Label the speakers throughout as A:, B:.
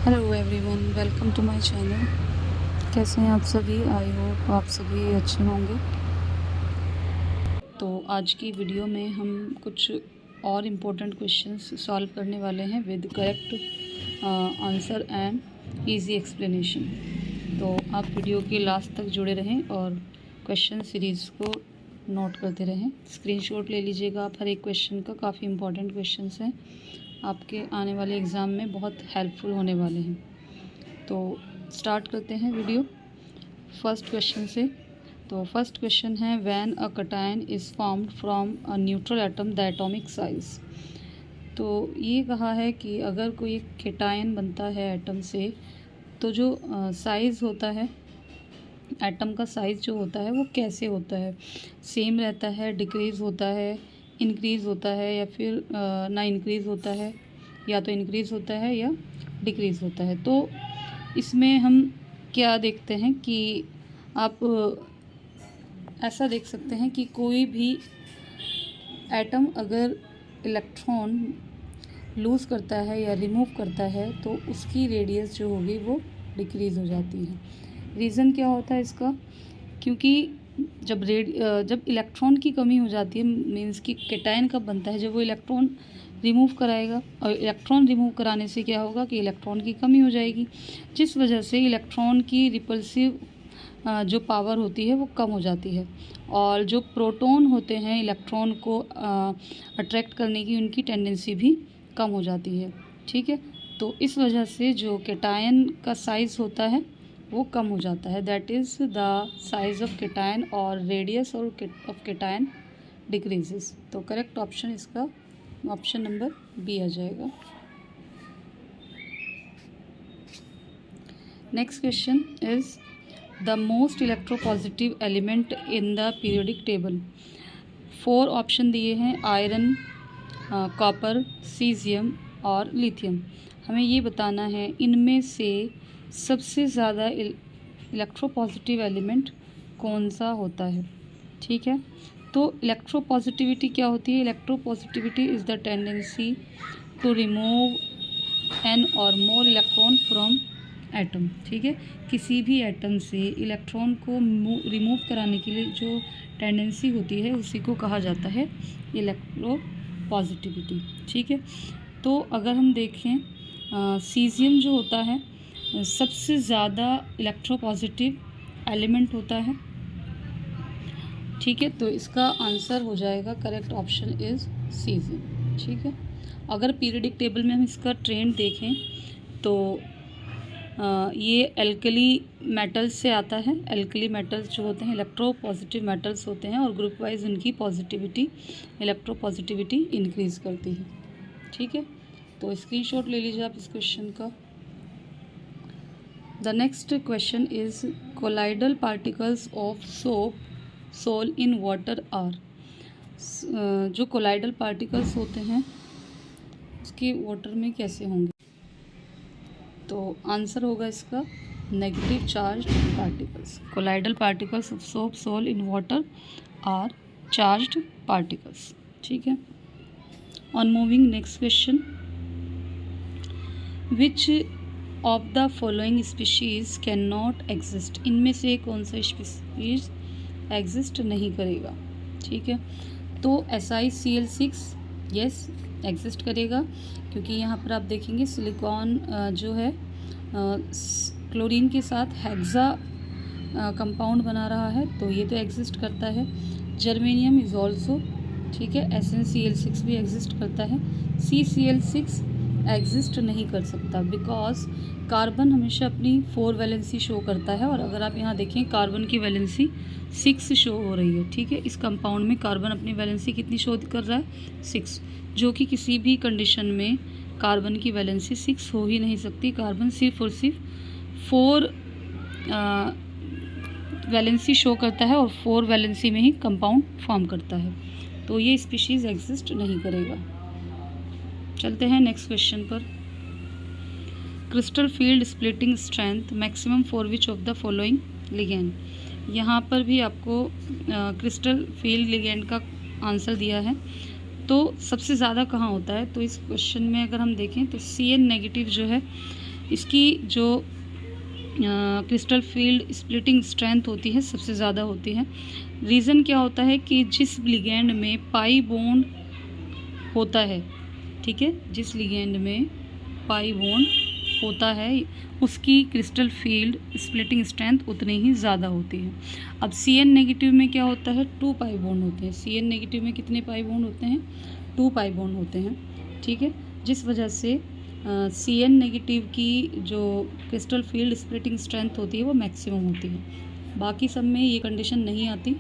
A: Hello everyone, welcome to my channel. कैसे हैं आप सभी? आई होप आप सभी अच्छे होंगे। तो आज की वीडियो में हम कुछ और इम्पोर्टेंट क्वेश्चंस सॉल्व करने वाले हैं with correct answer and easy explanation. तो आप वीडियो के लास्ट तक जुड़े रहें और क्वेश्चन सीरीज़ को नोट करते रहें। स्क्रीनशॉट ले लीजिएगा आप हर एक क्वेश्चन का, काफ़ी इम्पोर्टेंट क्वेश्चंस हैं, आपके आने वाले एग्ज़ाम में बहुत हेल्पफुल होने वाले हैं। तो स्टार्ट करते हैं वीडियो फर्स्ट क्वेश्चन से। तो फर्स्ट क्वेश्चन है, when a cation is formed from a neutral atom the atomic size. तो ये कहा है कि अगर कोई कैटायन बनता है एटम से, तो जो साइज़ होता है, एटम का साइज़ जो होता है वो कैसे होता है? सेम रहता है, डिक्रीज़ होता है, इंक्रीज़ होता है, या फिर ना इंक्रीज़ होता है, या तो इंक्रीज़ होता है या डिक्रीज़ होता है। तो इसमें हम क्या देखते हैं कि आप ऐसा देख सकते हैं कि कोई भी एटम अगर इलेक्ट्रॉन लूज़ करता है या रिमूव करता है तो उसकी रेडियस जो होगी वो डिक्रीज़ हो जाती है। रीज़न क्या होता है इसका? क्योंकि जब इलेक्ट्रॉन की कमी हो जाती है, मीन्स कि कैटायन कब बनता है? जब वो इलेक्ट्रॉन रिमूव कराएगा, और इलेक्ट्रॉन रिमूव कराने से क्या होगा कि इलेक्ट्रॉन की कमी हो जाएगी, जिस वजह से इलेक्ट्रॉन की रिपल्सिव जो पावर होती है वो कम हो जाती है, और जो प्रोटॉन होते हैं इलेक्ट्रॉन को अट्रैक्ट करने की उनकी टेंडेंसी भी कम हो जाती है। ठीक है, तो इस वजह से जो कैटायन का साइज़ होता है वो कम हो जाता है। That is the size of cation और रेडियस ऑफ कैटायन डिक्रीजेस। तो करेक्ट ऑप्शन इसका ऑप्शन नंबर बी आ जाएगा। Next question is the most electropositive element in the periodic table. 4 option दिए हैं, आयरन, कॉपर, सीजियम और लिथियम। हमें ये बताना है इनमें से सबसे ज़्यादा इलेक्ट्रोपॉजिटिव एलिमेंट कौन सा होता है। ठीक है, तो इलेक्ट्रोपॉजिटिविटी क्या होती है? Electropositivity is the tendency to remove an और मोर इलेक्ट्रॉन फ्रॉम एटम। ठीक है, किसी भी एटम से इलेक्ट्रॉन को रिमूव कराने के लिए जो टेंडेंसी होती है उसी को कहा जाता है इलेक्ट्रोपॉजिटिविटी। ठीक है, तो अगर हम देखें सीजियम जो होता है सबसे ज़्यादा इलेक्ट्रोपॉजिटिव एलिमेंट होता है। ठीक है, तो इसका आंसर हो जाएगा, करेक्ट ऑप्शन इज़ सीजियम। ठीक है, अगर पीरियडिक टेबल में हम इसका ट्रेंड देखें तो ये एल्कली मेटल्स से आता है। एल्कली मेटल्स जो होते हैं इलेक्ट्रो पॉजिटिव मेटल्स होते हैं, और ग्रुप वाइज उनकी पॉजिटिविटी, इलेक्ट्रो पॉजिटिविटी इंक्रीज़ करती है। ठीक है, तो स्क्रीनशॉट ले लीजिए आप इस क्वेश्चन का। The next question is colloidal particles of soap sol in water are. जो कोलाइडल पार्टिकल्स होते हैं उसके वाटर में कैसे होंगे? तो आंसर होगा इसका negative charge particles. Colloidal particles of soap sol in water are charged particles. ठीक है, on moving next question, which of the following species can not exist. इनमें से कौन सा स्पीशीज़ एग्जिस्ट नहीं करेगा? ठीक है, तो SiCl6 यस एग्जिस्ट करेगा, क्योंकि यहाँ पर आप देखेंगे सिलिकॉन जो है क्लोरीन के साथ हेक्सा कंपाउंड बना रहा है, तो ये तो एग्जिस्ट करता है। जर्मेनियम इज़ ऑल्सो, ठीक है, SnCl6 भी एग्जिस्ट करता है। CCl6 एग्जिस्ट नहीं कर सकता बिकॉज कार्बन हमेशा अपनी 4 वैलेंसी शो करता है, और अगर आप यहाँ देखें कार्बन की वैलेंसी 6 शो हो रही है। ठीक है, इस कंपाउंड में कार्बन अपनी वैलेंसी कितनी शो कर रहा है? 6, जो कि किसी भी कंडीशन में कार्बन की वैलेंसी 6 हो ही नहीं सकती। कार्बन सिर्फ और सिर्फ 4 वैलेंसी शो करता है, और 4 वैलेंसी में ही कंपाउंड फॉर्म करता है, तो ये स्पीशीज़ एग्जिस्ट नहीं करेगा। चलते हैं नेक्स्ट क्वेश्चन पर। Crystal field splitting strength maximum for which of the following ligand. यहाँ पर भी आपको क्रिस्टल फील्ड लिगेंड का आंसर दिया है, तो सबसे ज़्यादा कहाँ होता है? तो इस क्वेश्चन में अगर हम देखें तो Cn नेगेटिव जो है इसकी जो क्रिस्टल फील्ड स्प्लिटिंग स्ट्रेंथ होती है सबसे ज़्यादा होती है। रीज़न क्या होता है कि जिस लिगेंड में पाई बॉन्ड होता है, ठीक है, जिस लिगेंड में पाई बॉन्ड होता है उसकी क्रिस्टल फील्ड स्प्लिटिंग स्ट्रेंथ उतनी ही ज़्यादा होती है। अब Cn नेगेटिव में क्या होता है, 2 पाई बॉन्ड होते हैं। Cn नेगेटिव में कितने पाई बॉन्ड होते हैं, 2 पाई बॉन्ड होते हैं, ठीक है, जिस वजह से Cn नेगेटिव की जो क्रिस्टल फील्ड स्प्लिटिंग स्ट्रेंथ होती है वो मैक्सिमम होती है। बाकी सब में ये कंडीशन नहीं आती।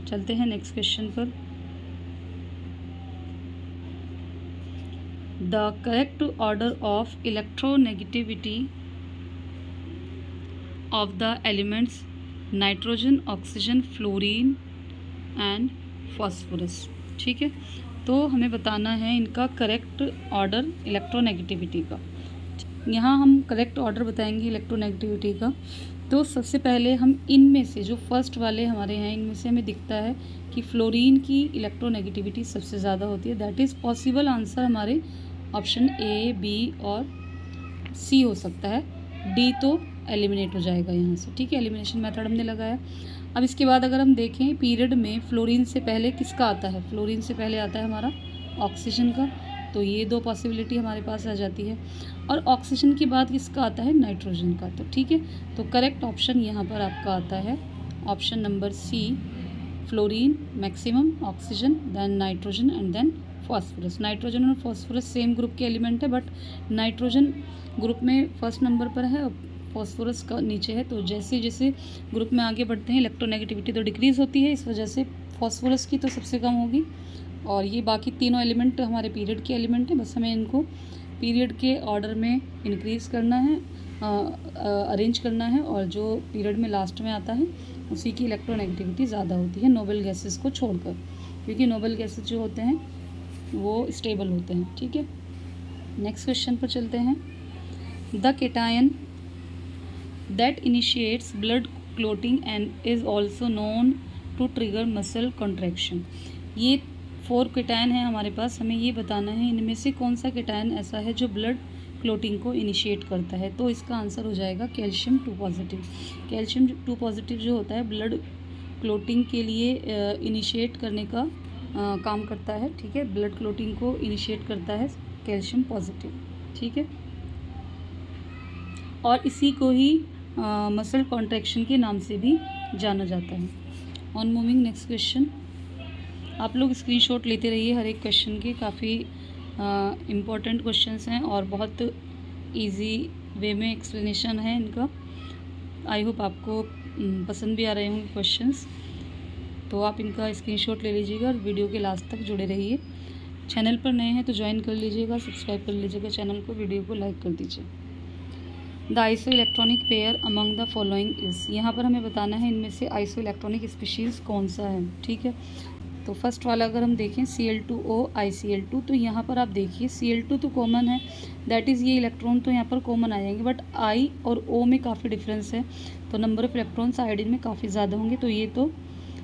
A: चलते हैं नेक्स्ट क्वेश्चन पर। The correct order of electronegativity of the elements nitrogen, oxygen, fluorine and phosphorus, ठीक है। तो हमें बताना है इनका करेक्ट ऑर्डर इलेक्ट्रोनेगेटिविटी का। यहाँ हम करेक्ट ऑर्डर बताएंगे इलेक्ट्रोनेगेटिविटी का। तो सबसे पहले हम इनमें से जो फर्स्ट वाले हमारे हैं इनमें से हमें दिखता है कि फ्लोरीन की इलेक्ट्रोनेगेटिविटी सबसे ज़्यादा होती है। दैट इज़ पॉसिबल आंसर हमारे ऑप्शन ए, बी और सी हो सकता है। डी तो एलिमिनेट हो जाएगा यहाँ से, ठीक है, एलिमिनेशन मेथड हमने लगाया। अब इसके बाद अगर हम देखें पीरियड में फ्लोरीन से पहले किसका आता है, फ्लोरीन से पहले आता है हमारा ऑक्सीजन का। तो ये 2 पॉसिबिलिटी हमारे पास आ जाती है। और ऑक्सीजन के बाद किसका आता है, नाइट्रोजन का। तो ठीक है, तो करेक्ट ऑप्शन यहाँ पर आपका आता है option number C, fluorine maximum, oxygen, then nitrogen and then phosphorus. Nitrogen और फॉस्फोरस सेम ग्रुप के एलिमेंट है, बट नाइट्रोजन ग्रुप में फर्स्ट नंबर पर है और फॉस्फोरस का नीचे है। तो जैसे जैसे ग्रुप में आगे बढ़ते हैं इलेक्ट्रोनेगेटिविटी तो डिक्रीज़ होती है, इस वजह से फॉस्फोरस की तो सबसे कम होगी। और ये बाकी तीनों एलिमेंट हमारे पीरियड के एलिमेंट हैं, बस हमें इनको पीरियड के ऑर्डर में इंक्रीज़ करना है, अरेंज करना है, और जो पीरियड में लास्ट में आता है उसी की इलेक्ट्रोनेगेटिविटी ज़्यादा होती है नोबल गैसेस को छोड़कर, क्योंकि नोबल गैसेस जो होते हैं वो स्टेबल होते हैं, ठीक है। नेक्स्ट क्वेश्चन पर चलते हैं। The cation that initiates blood clotting and is also known to trigger muscle contraction. ये 4 केटायन है हमारे पास, हमें ये बताना है इनमें से कौन सा केटायन ऐसा है जो ब्लड क्लोटिंग को इनिशिएट करता है। तो इसका आंसर हो जाएगा कैल्शियम 2 पॉजिटिव। कैल्शियम 2 पॉजिटिव जो होता है ब्लड क्लोटिंग के लिए इनिशिएट करने का काम करता है, ठीक है, ब्लड क्लोटिंग को इनिशिएट करता है कैल्शियम पॉजिटिव, ठीक है। और इसी को ही मसल कॉन्ट्रैक्शन के नाम से भी जाना जाता है। On moving next question. आप लोग स्क्रीनशॉट लेते रहिए हर एक क्वेश्चन के, काफ़ी इम्पोर्टेंट क्वेश्चंस हैं और बहुत इजी वे में एक्सप्लेनेशन है इनका। आई होप आपको पसंद भी आ रहे होंगे क्वेश्चंस, तो आप इनका स्क्रीनशॉट ले लीजिएगा और वीडियो के लास्ट तक जुड़े रहिए। चैनल पर नए हैं तो ज्वाइन कर लीजिएगा, सब्सक्राइब कर लीजिएगा चैनल को, वीडियो को लाइक कर दीजिए। The iso electronic pair among the following is. यहाँ पर हमें बताना है इनमें से आइसो इलेक्ट्रॉनिक स्पीशीज़ कौन सा है, ठीक है। तो फर्स्ट वाला अगर हम देखें Cl2O ICl2, तो यहाँ पर आप देखिए Cl2 तो कॉमन है, दैट इज़ ये इलेक्ट्रॉन तो यहाँ पर कॉमन आ जाएंगे, बट I और O में काफ़ी डिफरेंस है, तो नंबर ऑफ़ इलेक्ट्रॉन्स आयोडीन में काफ़ी ज़्यादा होंगे। तो ये तो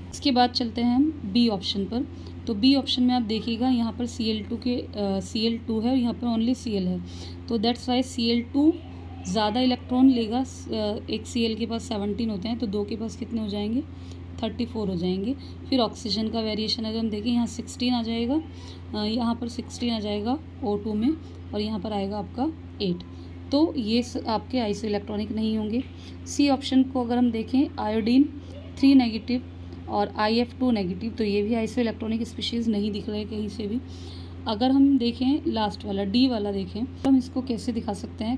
A: इसके बाद चलते हैं हम बी ऑप्शन पर। तो बी ऑप्शन में आप देखिएगा यहाँ पर Cl2 है और यहाँ पर ओनली Cl है, तो दैट्स वाई Cl2 ज़्यादा इलेक्ट्रॉन लेगा। एक Cl के पास 17 होते हैं, तो 2 के पास कितने हो जाएंगे, 34 हो जाएंगे। फिर ऑक्सीजन का वेरिएशन अगर हम देखें यहाँ 16 आ जाएगा, यहाँ पर 16 आ जाएगा O2 में, और यहाँ पर आएगा आपका 8। तो ये आपके आइसो इलेक्ट्रॉनिक नहीं होंगे। सी ऑप्शन को अगर हम देखें आयोडीन 3 नेगेटिव और IF2 नेगेटिव, तो ये भी आइसो इलेक्ट्रॉनिक स्पीशीज़ नहीं दिख रहे कहीं से भी। अगर हम देखें लास्ट वाला डी वाला देखें तो हम इसको कैसे दिखा सकते हैं,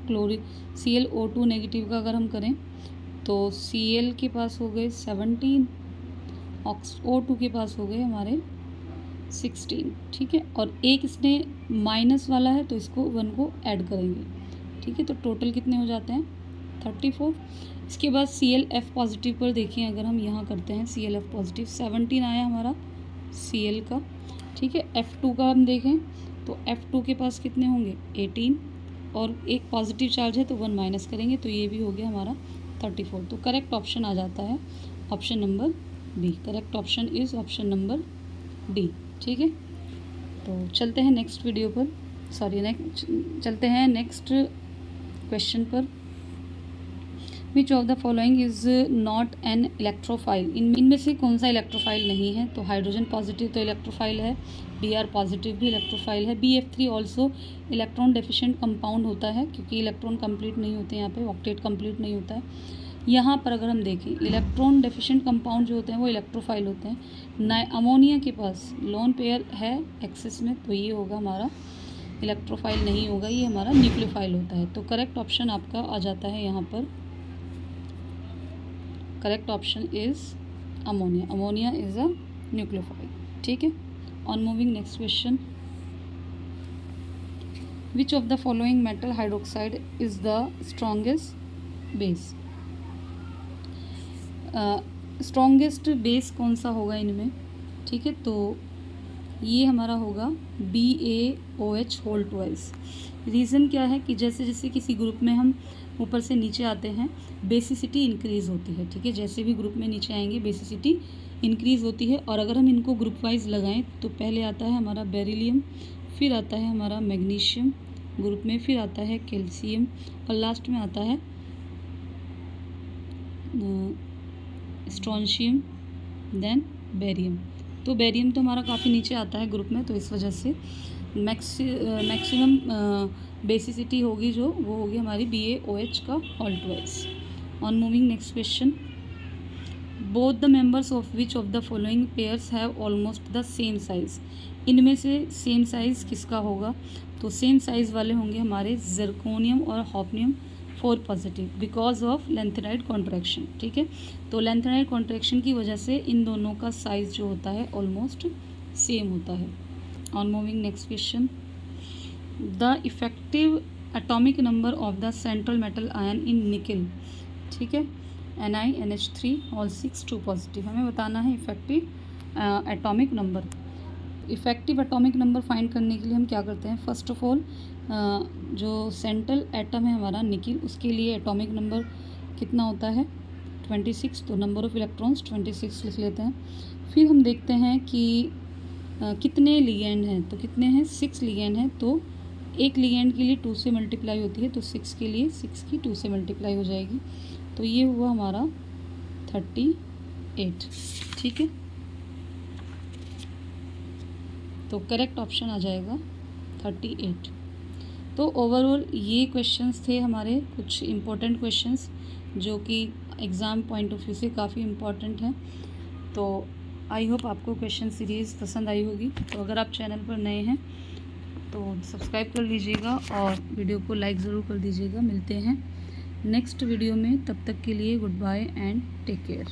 A: ClO2 नेगेटिव का अगर हम करें तो Cl के पास हो गए 17, O2 के पास हो गए हमारे 16, ठीक है, और एक इसने माइनस वाला है तो इसको 1 को ऐड करेंगे, ठीक है, तो टोटल कितने हो जाते हैं 34। इसके बाद ClF पॉजिटिव पर देखिए, अगर हम यहाँ करते हैं ClF पॉजिटिव 17 आया हमारा Cl का, ठीक है। F2 का हम देखें तो F2 के पास कितने होंगे 18, और एक पॉजिटिव चार्ज है तो 1 माइनस करेंगे, तो ये भी हो गया हमारा 34। तो करेक्ट ऑप्शन आ जाता है option number B. Correct option is option number D, ठीक है। तो चलते हैं नेक्स्ट वीडियो पर, चलते हैं नेक्स्ट क्वेश्चन पर। विच of the following is not an electrophile, इनमें से कौन सा इलेक्ट्रोफाइल नहीं है? तो हाइड्रोजन पॉजिटिव तो इलेक्ट्रोफाइल है, Br पॉजिटिव भी इलेक्ट्रोफाइल है, BF3 also electron deficient compound होता है क्योंकि इलेक्ट्रॉन कंप्लीट नहीं होते, यहाँ पे ऑक्टेट कंप्लीट नहीं होता है। यहाँ पर अगर हम देखें इलेक्ट्रॉन डेफिशिएंट कंपाउंड जो होते हैं वो इलेक्ट्रोफाइल होते हैं। अमोनिया के पास लोन पेयर है एक्सिस में, तो ये होगा हमारा इलेक्ट्रोफाइल नहीं होगा, ये हमारा न्यूक्लियोफाइल होता है। तो करेक्ट ऑप्शन आपका आ जाता है यहाँ पर, correct option is ammonia. Ammonia is a nucleophile. ठीक है, on moving next question. Which of the following metal hydroxide is the strongest base? Strongest base कौन सा होगा इनमें? ठीक है, तो ये हमारा होगा BaOH होल ट्वाइस। रीज़न क्या है कि जैसे जैसे किसी ग्रुप में हम ऊपर से नीचे आते हैं बेसिसिटी इंक्रीज़ होती है। ठीक है, जैसे भी ग्रुप में नीचे आएंगे बेसिसिटी इंक्रीज़ होती है। और अगर हम इनको ग्रुप वाइज लगाएं तो पहले आता है हमारा बेरिलियम, फिर आता है हमारा मैग्नीशियम ग्रुप में, फिर आता है कैल्शियम और लास्ट में आता है स्ट्रॉन्शियम, देन बेरियम। तो बेरियम तो हमारा काफ़ी नीचे आता है ग्रुप में, तो इस वजह से मैक्सिमम बेसिसिटी होगी जो वो होगी हमारी BaOH का whole twice. On moving next question. Both the members of which of the following pairs have almost the same size? इनमें से सेम साइज़ किसका होगा? तो सेम साइज़ वाले होंगे हमारे जर्कोनियम और hafnium 4 positive because of lanthanide contraction. ठीक है, तो लेंथेनाइड कॉन्ट्रैक्शन की वजह से इन दोनों का साइज़ जो होता है ऑलमोस्ट सेम होता है। On moving next question. The effective atomic number of the central metal ion इन निकल। ठीक है, NiNH3 ऑल 6 2 पॉजिटिव। हमें बताना है effective atomic number. Effective atomic number find करने के लिए हम क्या करते हैं? फर्स्ट ऑफ ऑल जो सेंट्रल एटम है हमारा निकिल, उसके लिए एटॉमिक नंबर कितना होता है? 26। तो नंबर ऑफ इलेक्ट्रॉन्स 26 लिख लेते हैं। फिर हम देखते हैं कि कितने लिगेंड हैं, तो कितने हैं? 6 लिगेंड हैं। तो एक लिगेंड के लिए 2 से मल्टीप्लाई होती है, तो 6 के लिए 6 की 2 से मल्टीप्लाई हो जाएगी। तो ये हुआ हमारा 38। ठीक है, तो करेक्ट ऑप्शन आ जाएगा 38। तो ओवरऑल ये क्वेश्चंस थे हमारे कुछ इम्पोर्टेंट क्वेश्चंस जो कि एग्ज़ाम पॉइंट ऑफ व्यू से काफ़ी इम्पोर्टेंट हैं। तो आई होप आपको क्वेश्चन सीरीज़ पसंद आई होगी। तो अगर आप चैनल पर नए हैं तो सब्सक्राइब कर लीजिएगा और वीडियो को लाइक ज़रूर कर दीजिएगा। मिलते हैं नेक्स्ट वीडियो में, तब तक के लिए good bye and take care.